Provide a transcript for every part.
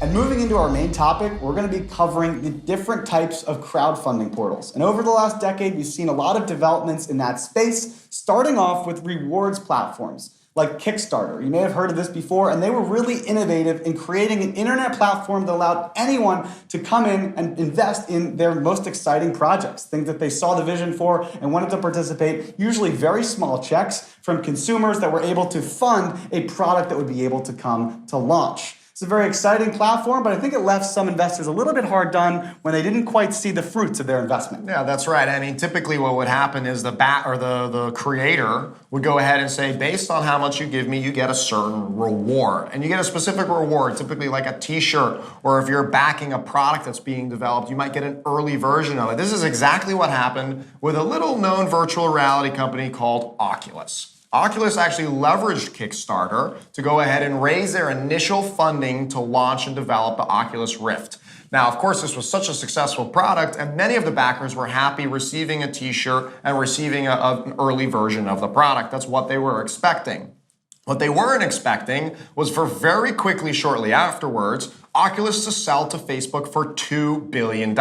And moving into our main topic, we're going to be covering the different types of crowdfunding portals. And over the last decade, we've seen a lot of developments in that space, starting off with rewards platforms like Kickstarter. You may have heard of this before, and they were really innovative in creating an internet platform that allowed anyone to come in and invest in their most exciting projects, things that they saw the vision for and wanted to participate, usually very small checks from consumers that were able to fund a product that would be able to come to launch. It's a very exciting platform, but I think it left some investors a little bit hard done when they didn't quite see the fruits of their investment. Yeah, that's right. I mean, typically what would happen is the creator would go ahead and say, based on how much you give me, you get a certain reward. And you get a specific reward, typically like a t-shirt, or if you're backing a product that's being developed, you might get an early version of it. This is exactly what happened with a little known virtual reality company called Oculus. Oculus actually leveraged Kickstarter to go ahead and raise their initial funding to launch and develop the Oculus Rift. Now, of course, this was such a successful product, and many of the backers were happy receiving a t-shirt and receiving an early version of the product. That's what they were expecting. What they weren't expecting was for very quickly, shortly afterwards, Oculus to sell to Facebook for $2 billion.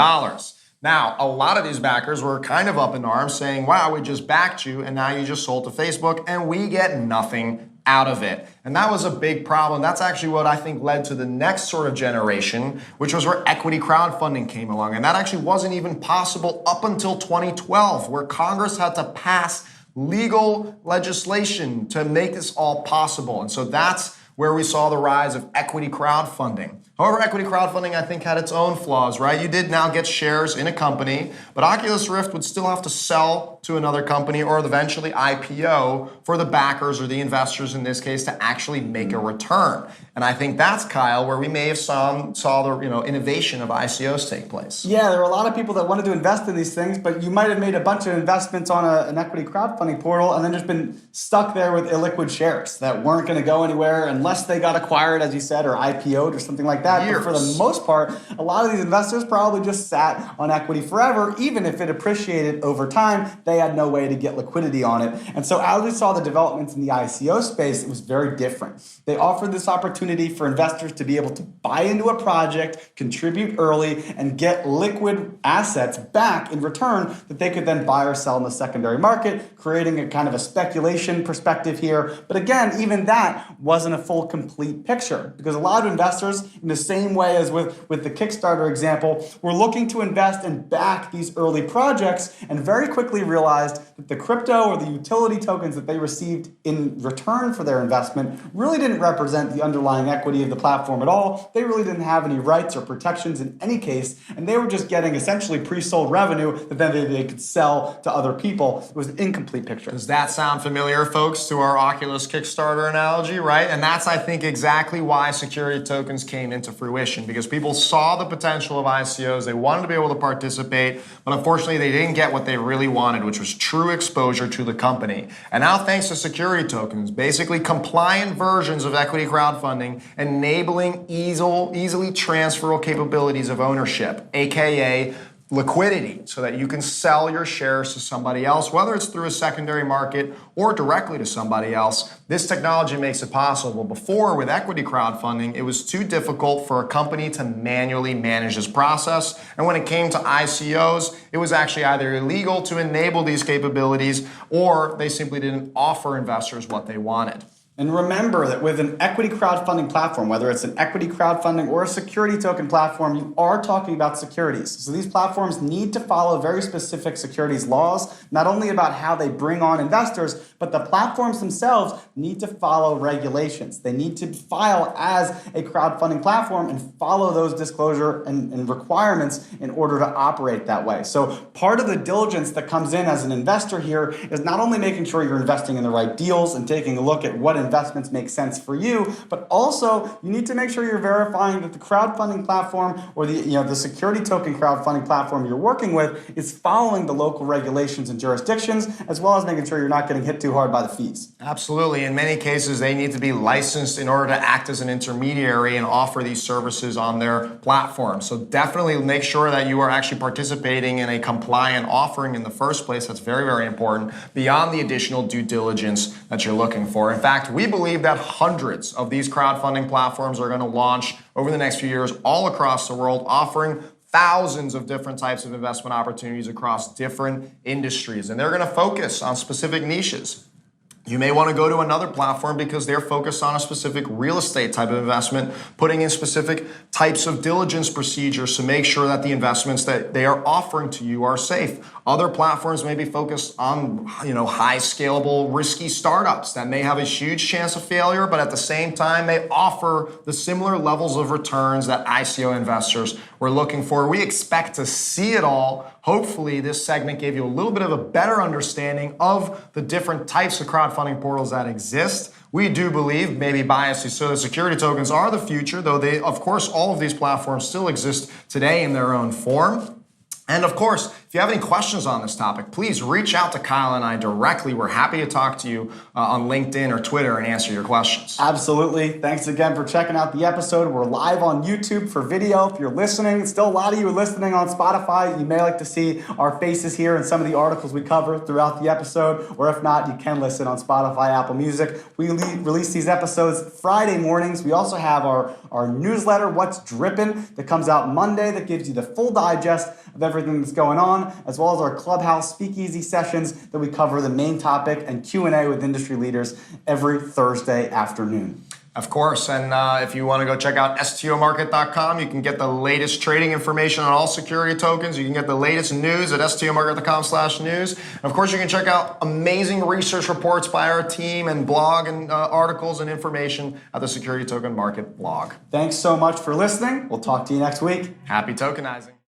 Now, a lot of these backers were kind of up in arms saying, wow, we just backed you and now you just sold to Facebook and we get nothing out of it. And that was a big problem. That's actually what I think led to the next sort of generation, which was where equity crowdfunding came along. And that actually wasn't even possible up until 2012, where Congress had to pass legal legislation to make this all possible. And so that's where we saw the rise of equity crowdfunding. However, equity crowdfunding, I think, had its own flaws, right? You did now get shares in a company, but Oculus Rift would still have to sell to another company or eventually IPO for the backers or the investors in this case to actually make a return. And I think that's, Kyle, where we may have saw the innovation of ICOs take place. Yeah, there were a lot of people that wanted to invest in these things, but you might have made a bunch of investments on an equity crowdfunding portal and then just been stuck there with illiquid shares that weren't going to go anywhere unless they got acquired, as you said, or IPO'd or something like that. But for the most part, a lot of these investors probably just sat on equity forever. Even if it appreciated over time, they had no way to get liquidity on it. And so as we saw the developments in the ICO space, it was very different. They offered this opportunity for investors to be able to buy into a project, contribute early, and get liquid assets back in return that they could then buy or sell in the secondary market, creating a kind of a speculation perspective here. But again, even that wasn't a full, complete picture, because a lot of investors, in the same way as with the Kickstarter example, were looking to invest and back these early projects and very quickly realized that the crypto or the utility tokens that they received in return for their investment really didn't represent the underlying equity of the platform at all. They really didn't have any rights or protections in any case, and they were just getting essentially pre-sold revenue that then they could sell to other people. It was an incomplete picture. Does that sound familiar, folks, to our Oculus Kickstarter analogy, right? And that's, I think, exactly why security tokens came into fruition, because people saw the potential of ICOs. They wanted to be able to participate, but unfortunately they didn't get what they really wanted, which was true exposure to the company. And now, thanks to security tokens, basically compliant versions of equity crowdfunding, enabling easily transferable capabilities of ownership, aka liquidity, so that you can sell your shares to somebody else, whether it's through a secondary market or directly to somebody else. This technology makes it possible. Before, with equity crowdfunding, it was too difficult for a company to manually manage this process. And when it came to ICOs, it was actually either illegal to enable these capabilities or they simply didn't offer investors what they wanted. And remember that with an equity crowdfunding platform, whether it's an equity crowdfunding or a security token platform, you are talking about securities. So these platforms need to follow very specific securities laws, not only about how they bring on investors, but the platforms themselves need to follow regulations. They need to file as a crowdfunding platform and follow those disclosure and requirements in order to operate that way. So part of the diligence that comes in as an investor here is not only making sure you're investing in the right deals and taking a look at what investments make sense for you, but also you need to make sure you're verifying that the crowdfunding platform or the security token crowdfunding platform you're working with is following the local regulations and jurisdictions, as well as making sure you're not getting hit too hard by the fees. Absolutely. In many cases, they need to be licensed in order to act as an intermediary and offer these services on their platform. So definitely make sure that you are actually participating in a compliant offering in the first place. That's very, very important, beyond the additional due diligence that you're looking for. In fact, we believe that hundreds of these crowdfunding platforms are going to launch over the next few years all across the world, offering thousands of different types of investment opportunities across different industries. And they're going to focus on specific niches. You may want to go to another platform because they're focused on a specific real estate type of investment, putting in specific types of diligence procedures to make sure that the investments that they are offering to you are safe. Other platforms may be focused on, high scalable, risky startups that may have a huge chance of failure, but at the same time, they offer the similar levels of returns that ICO investors were looking for. We expect to see it all. Hopefully, this segment gave you a little bit of a better understanding of the different types of crowdfunding portals that exist. We do believe, maybe biased, so that security tokens are the future, though they, of course, all of these platforms still exist today in their own form. And of course, if you have any questions on this topic, please reach out to Kyle and I directly. We're happy to talk to you on LinkedIn or Twitter and answer your questions. Absolutely. Thanks again for checking out the episode. We're live on YouTube for video. If you're listening, still a lot of you are listening on Spotify. You may like to see our faces here in some of the articles we cover throughout the episode. Or if not, you can listen on Spotify, Apple Music. We release these episodes Friday mornings. We also have our newsletter, What's Drippin', that comes out Monday, that gives you the full digest of everything that's going on, as well as our Clubhouse speakeasy sessions that we cover the main topic and Q&A with industry leaders every Thursday afternoon. Of course, and if you want to go check out stomarket.com, you can get the latest trading information on all security tokens. You can get the latest news at stomarket.com/news. And of course, you can check out amazing research reports by our team and blog and articles and information at the Security Token Market blog. Thanks so much for listening. We'll talk to you next week. Happy tokenizing.